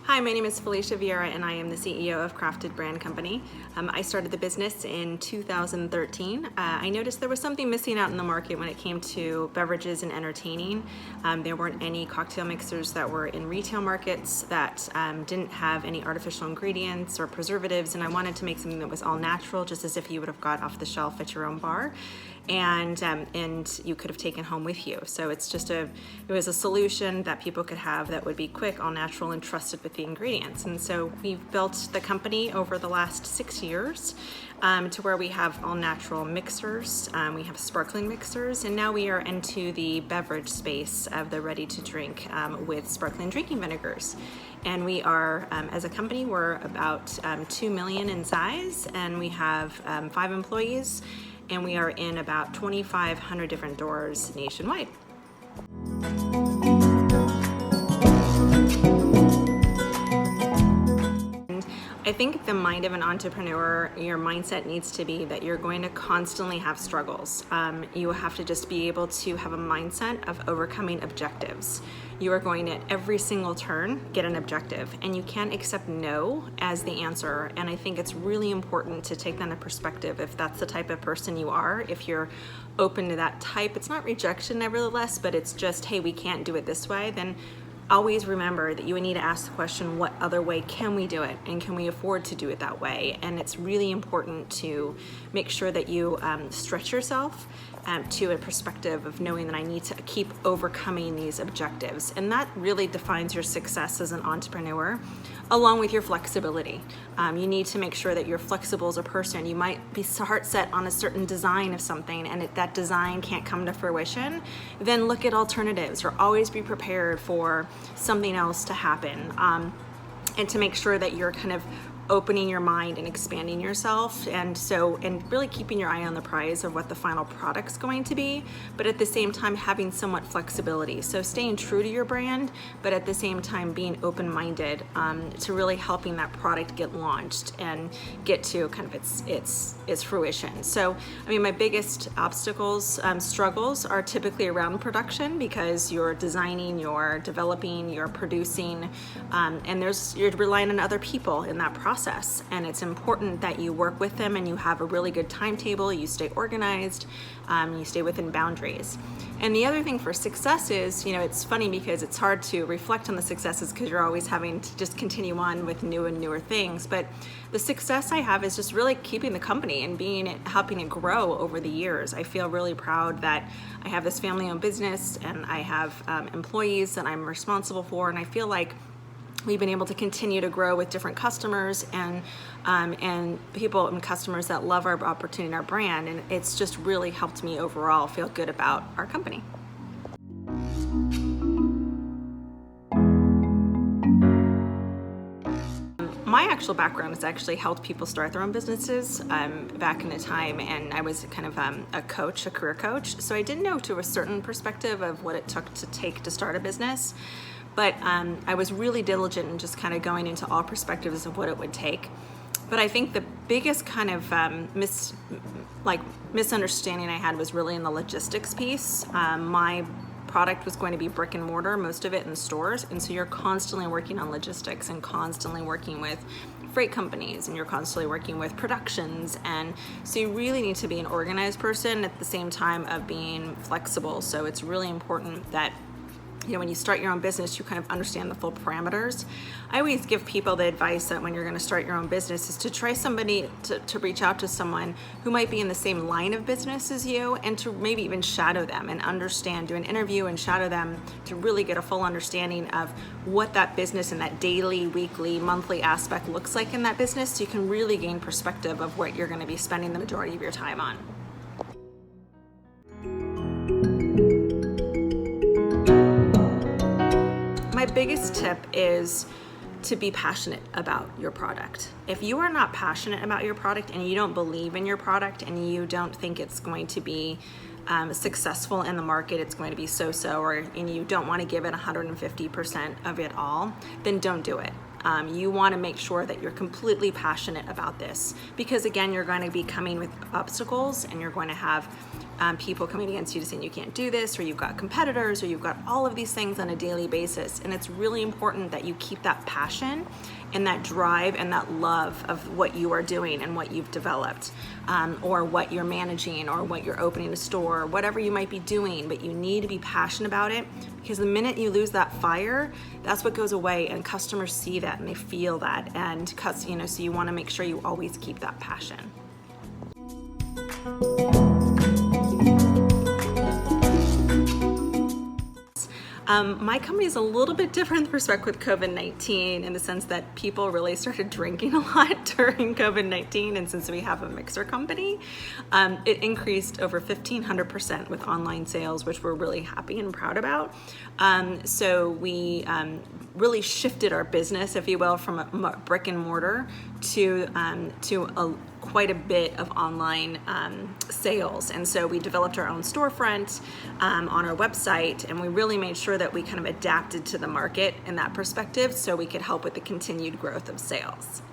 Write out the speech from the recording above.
Hi, my name is Felicia Vieira and I am the CEO of Crafted Brand Company. I started the business in 2013. I noticed there was something missing out in the market when it came to beverages and entertaining. There weren't any cocktail mixers that were in retail markets that didn't have any artificial ingredients or preservatives, and I wanted to make something that was all natural, just as if you would have got off the shelf at your own bar. And you could have taken home with you. So it was a solution that people could have that would be quick, all natural, and trusted with the ingredients. And so we've built the company over the last 6 years to where we have all natural mixers, we have sparkling mixers, and now we are into the beverage space of the ready to drink with sparkling drinking vinegars. And we are, as a company, we're about 2 million in size, and we have 5 employees, and we are in about 2,500 different doors nationwide. I think the mind of an entrepreneur, your mindset needs to be that you're going to constantly have struggles. You have to just be able to have a mindset of overcoming objectives. You are going to, at every single turn, get an objective, and you can't accept no as the answer. And I think it's really important to take that into perspective if that's the type of person you are. If you're open to that type, it's not rejection nevertheless, but it's just, hey, we can't do it this way, then always remember that you need to ask the question, what other way can we do it, and can we afford to do it that way? And it's really important to make sure that you stretch yourself to a perspective of knowing that I need to keep overcoming these objectives. And that really defines your success as an entrepreneur, along with your flexibility. You need to make sure that you're flexible as a person. You might be heart set on a certain design of something, and if that design can't come to fruition, then look at alternatives, or always be prepared for something else to happen. And to make sure that you're kind of opening your mind and expanding yourself, and really keeping your eye on the prize of what the final product's going to be, but at the same time having somewhat flexibility. So staying true to your brand, but at the same time being open-minded to really helping that product get launched and get to kind of its fruition. So, I mean, my biggest obstacles, struggles are typically around production, because you're designing, you're developing, you're producing, and you're relying on other people in that process. And it's important that you work with them and you have a really good timetable, you stay organized, you stay within boundaries. And the other thing for success is, it's funny because it's hard to reflect on the successes because you're always having to just continue on with new and newer things. But the success I have is just really keeping the company and helping it grow over the years. I feel really proud that I have this family-owned business, and I have employees that I'm responsible for, and I feel like we've been able to continue to grow with different customers and people and customers that love our opportunity and our brand, and it's just really helped me overall feel good about our company. My actual background has actually helped people start their own businesses back in the time, and I was kind of a career coach, so I didn't know to a certain perspective of what it took to start a business. But I was really diligent in just kind of going into all perspectives of what it would take. But I think the biggest kind of misunderstanding I had was really in the logistics piece. My product was going to be brick and mortar, most of it in stores, and so you're constantly working on logistics and constantly working with freight companies, and you're constantly working with productions, and so you really need to be an organized person at the same time of being flexible. So it's really important that when you start your own business, you kind of understand the full parameters. I always give people the advice that when you're going to start your own business is to try to reach out to someone who might be in the same line of business as you, and to maybe even shadow them and do an interview and shadow them to really get a full understanding of what that business and that daily, weekly, monthly aspect looks like in that business, so you can really gain perspective of what you're going to be spending the majority of your time on. My biggest tip is to be passionate about your product. If you are not passionate about your product and you don't believe in your product and you don't think it's going to be successful in the market, it's going to be so-so, and you don't want to give it 150% of it all, then don't do it. You want to make sure that you're completely passionate about this, because again, you're going to be coming with obstacles, and you're going to have people coming against you saying you can't do this, or you've got competitors, or you've got all of these things on a daily basis. And it's really important that you keep that passion and that drive and that love of what you are doing and what you've developed, or what you're managing, or what you're opening a store, or whatever you might be doing. But you need to be passionate about it, because the minute you lose that fire, that's what goes away, and customers see that and they feel that, and so you want to make sure you always keep that passion. My company is a little bit different with respect with COVID-19, in the sense that people really started drinking a lot during COVID-19, and since we have a mixer company, it increased over 1,500% with online sales, which we're really happy and proud about. So we really shifted our business, if you will, from a brick and mortar to quite a bit of online sales. And so we developed our own storefront on our website, and we really made sure that we kind of adapted to the market in that perspective, so we could help with the continued growth of sales.